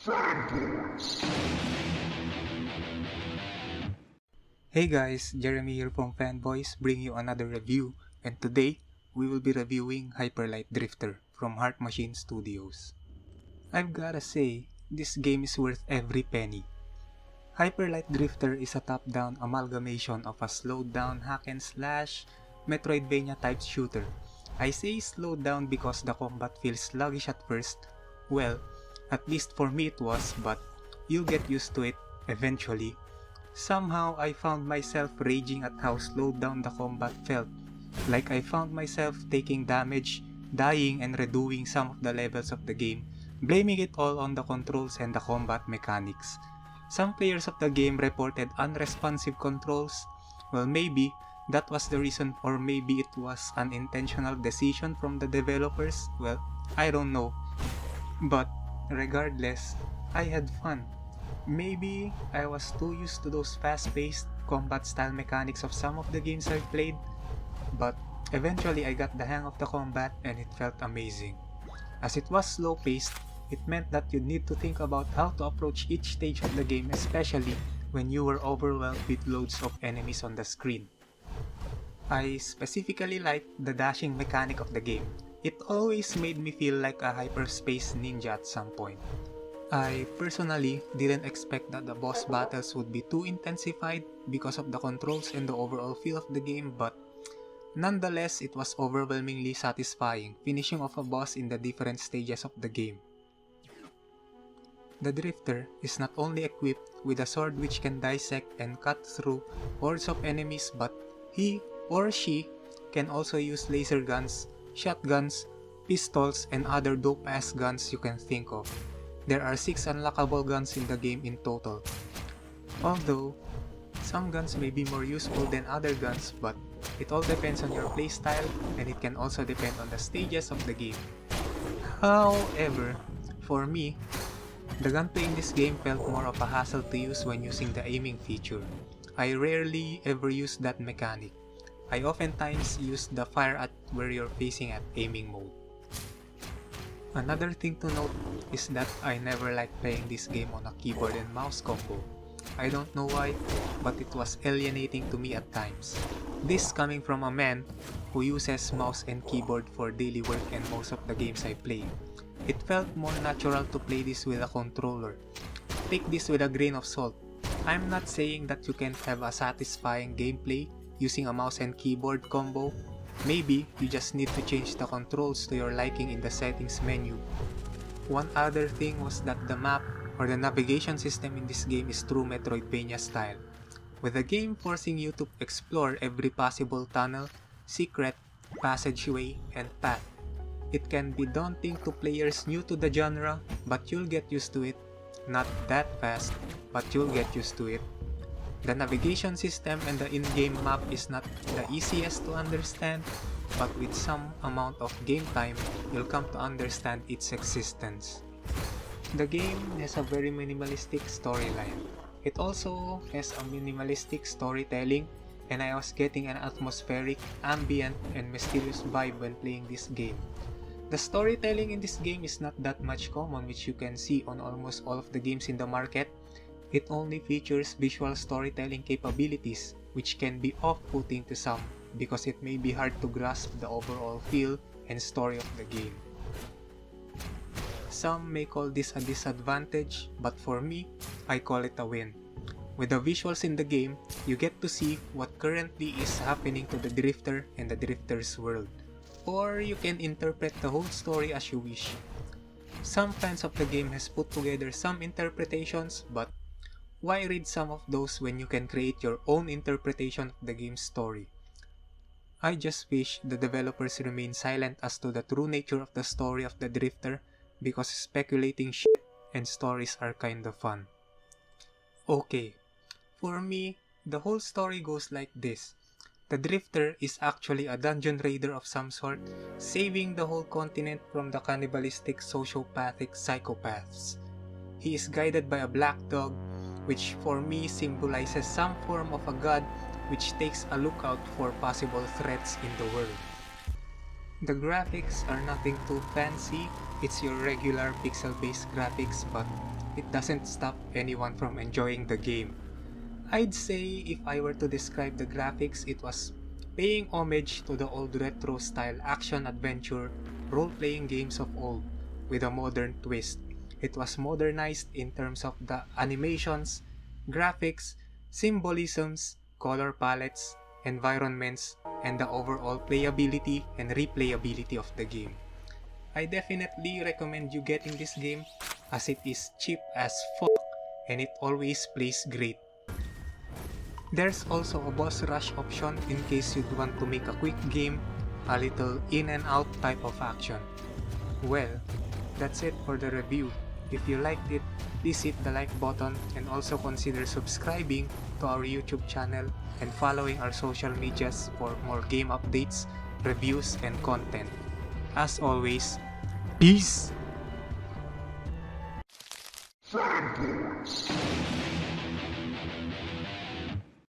Fanboys. Hey guys, Jeremy here from Fanboys bring you another review, and today we will be reviewing HyperLight Drifter from Heart Machine Studios. I've gotta say, this game is worth every penny. HyperLight Drifter is a top-down amalgamation of a slowed-down hack-and-slash Metroidvania type shooter. I say slowed down because the combat feels sluggish at first. Well, at least for me it was, but you'll get used to it eventually. Somehow I found myself raging at how slowed down the combat felt. Like I found myself taking damage, dying and redoing some of the levels of the game, blaming it all on the controls and the combat mechanics. Some players of the game reported unresponsive controls. Well, maybe that was the reason, or maybe it was an intentional decision from the developers. Well, I don't know. But regardless, I had fun. Maybe I was too used to those fast-paced combat style mechanics of some of the games I've played, but eventually I got the hang of the combat and it felt amazing. As it was slow-paced, it meant that you need to think about how to approach each stage of the game, especially when you were overwhelmed with loads of enemies on the screen. I specifically liked the dashing mechanic of the game. It always made me feel like a hyperspace ninja at some point. I personally didn't expect that the boss battles would be too intensified because of the controls and the overall feel of the game, but nonetheless it was overwhelmingly satisfying finishing off a boss in the different stages of the game. The Drifter is not only equipped with a sword which can dissect and cut through hordes of enemies, but he or she can also use laser guns, shotguns, pistols, and other dope-ass guns you can think of. There are 6 unlockable guns in the game in total. Although, some guns may be more useful than other guns, but it all depends on your playstyle and it can also depend on the stages of the game. However, for me, the gunplay in this game felt more of a hassle to use when using the aiming feature. I rarely ever use that mechanic. I oftentimes use the fire at where you're facing at aiming mode. Another thing to note is that I never liked playing this game on a keyboard and mouse combo. I don't know why, but it was alienating to me at times. This coming from a man who uses mouse and keyboard for daily work and most of the games I play. It felt more natural to play this with a controller. Take this with a grain of salt. I'm not saying that you can't have a satisfying gameplay using a mouse and keyboard combo. Maybe you just need to change the controls to your liking in the settings menu. One other thing was that the map or the navigation system in this game is true Metroidvania style, with the game forcing you to explore every possible tunnel, secret, passageway, and path. It can be daunting to players new to the genre, but you'll get used to it. Not that fast, but you'll get used to it. The navigation system and the in-game map is not the easiest to understand, but with some amount of game time, you'll come to understand its existence. The game has a very minimalistic storyline. It also has a minimalistic storytelling, and I was getting an atmospheric, ambient, and mysterious vibe when playing this game. The storytelling in this game is not that much common, which you can see on almost all of the games in the market. It only features visual storytelling capabilities, which can be off-putting to some because it may be hard to grasp the overall feel and story of the game. Some may call this a disadvantage, but for me, I call it a win. With the visuals in the game, you get to see what currently is happening to the Drifter and the Drifter's world. Or you can interpret the whole story as you wish. Some fans of the game has put together some interpretations, but why read some of those when you can create your own interpretation of the game's story? I just wish the developers remain silent as to the true nature of the story of the Drifter, because speculating shit and stories are kinda fun. Okay, for me, the whole story goes like this. The Drifter is actually a dungeon raider of some sort, saving the whole continent from the cannibalistic sociopathic psychopaths. He is guided by a black dog, which for me symbolizes some form of a god which takes a lookout for possible threats in the world. The graphics are nothing too fancy, it's your regular pixel-based graphics, but it doesn't stop anyone from enjoying the game. I'd say if I were to describe the graphics, it was paying homage to the old retro-style action-adventure role-playing games of old with a modern twist. It was modernized in terms of the animations, graphics, symbolisms, color palettes, environments, and the overall playability and replayability of the game. I definitely recommend you getting this game as it is cheap as fuck and it always plays great. There's also a boss rush option in case you'd want to make a quick game, a little in and out type of action. Well, that's it for the review. If you liked it, please hit the like button and also consider subscribing to our YouTube channel and following our social medias for more game updates, reviews, and content. As always, peace! Fanboys!